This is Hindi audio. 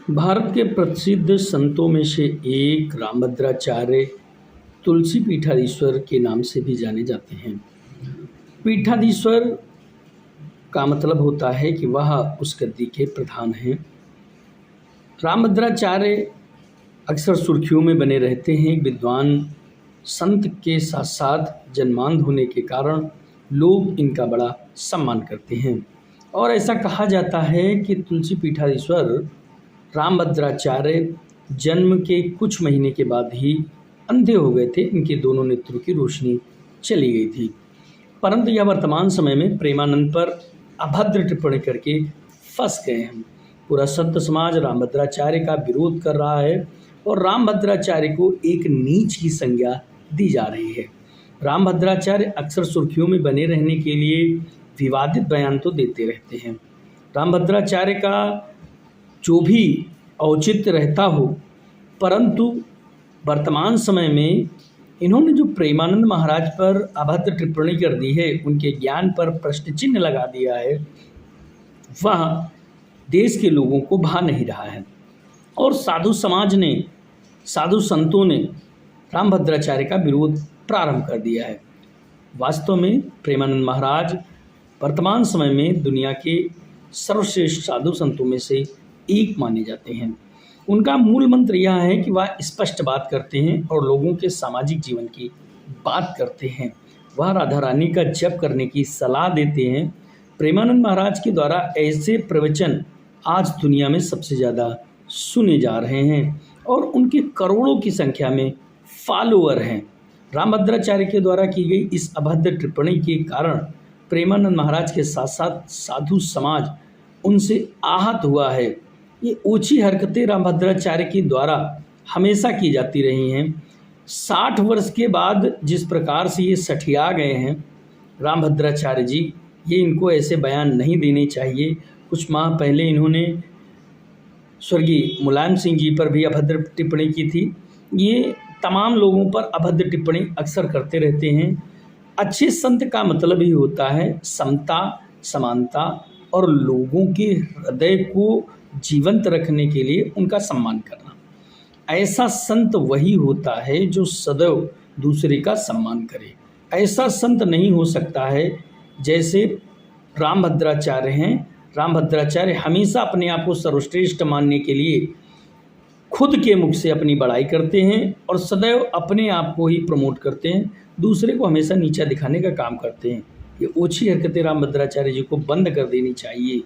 भारत के प्रसिद्ध संतों में से एक रामभद्राचार्य तुलसी पीठाधीश्वर के नाम से भी जाने जाते हैं। पीठाधीश्वर का मतलब होता है कि वह उस गद्दी के प्रधान हैं। रामभद्राचार्य अक्सर सुर्खियों में बने रहते हैं। विद्वान संत के साथ साथ जन्मांध होने के कारण लोग इनका बड़ा सम्मान करते हैं और ऐसा कहा जाता है कि तुलसी पीठाधीश्वर रामभद्राचार्य जन्म के कुछ महीने के बाद ही अंधे हो गए थे। इनके दोनों नेत्रों की रोशनी चली गई थी, परंतु यह वर्तमान समय में प्रेमानंद पर अभद्र टिप्पणी करके फंस गए हैं। पूरा संत समाज रामभद्राचार्य का विरोध कर रहा है और रामभद्राचार्य को एक नीच की संज्ञा दी जा रही है। रामभद्राचार्य अक्सर सुर्खियों में बने रहने के लिए विवादित बयान तो देते रहते हैं। रामभद्राचार्य का जो भी औचित्य रहता हो, परंतु वर्तमान समय में इन्होंने जो प्रेमानंद महाराज पर अभद्र टिप्पणी कर दी है, उनके ज्ञान पर प्रश्न चिन्ह लगा दिया है, वह देश के लोगों को भा नहीं रहा है और साधु समाज ने, साधु संतों ने रामभद्राचार्य का विरोध प्रारंभ कर दिया है। वास्तव में प्रेमानंद महाराज वर्तमान समय में दुनिया के सर्वश्रेष्ठ साधु संतों में से एक माने जाते हैं। उनका मूल मंत्र यह है कि वह स्पष्ट बात करते हैं और लोगों के सामाजिक जीवन की बात करते हैं। वह राधा रानी का जप करने की सलाह देते हैं। प्रेमानंद महाराज के द्वारा ऐसे प्रवचन आज दुनिया में सबसे ज़्यादा सुने जा रहे हैं और उनके करोड़ों की संख्या में फॉलोअर हैं। रामभद्राचार्य के द्वारा की गई इस अभद्र टिप्पणी के कारण प्रेमानंद महाराज के साथ साथ साधु समाज उनसे आहत हुआ है। ये ऊंची हरकतें रामभद्राचार्य के द्वारा हमेशा की जाती रही हैं। 60 वर्ष के बाद जिस प्रकार से ये सठिया गए हैं रामभद्राचार्य जी, ये इनको ऐसे बयान नहीं देने चाहिए। कुछ माह पहले इन्होंने स्वर्गीय मुलायम सिंह जी पर भी अभद्र टिप्पणी की थी। ये तमाम लोगों पर अभद्र टिप्पणी अक्सर करते रहते हैं। अच्छे संत का मतलब ही होता है समता, समानता और लोगों के हृदय को जीवंत रखने के लिए उनका सम्मान करना। ऐसा संत वही होता है जो सदैव दूसरे का सम्मान करे। ऐसा संत नहीं हो सकता है जैसे रामभद्राचार्य हैं। रामभद्राचार्य हमेशा अपने आप को सर्वश्रेष्ठ मानने के लिए खुद के मुख से अपनी बड़ाई करते हैं और सदैव अपने आप को ही प्रमोट करते हैं, दूसरे को हमेशा नीचा दिखाने का काम करते हैं। ये ओछी हरकतें रामभद्राचार्य जी को बंद कर देनी चाहिए।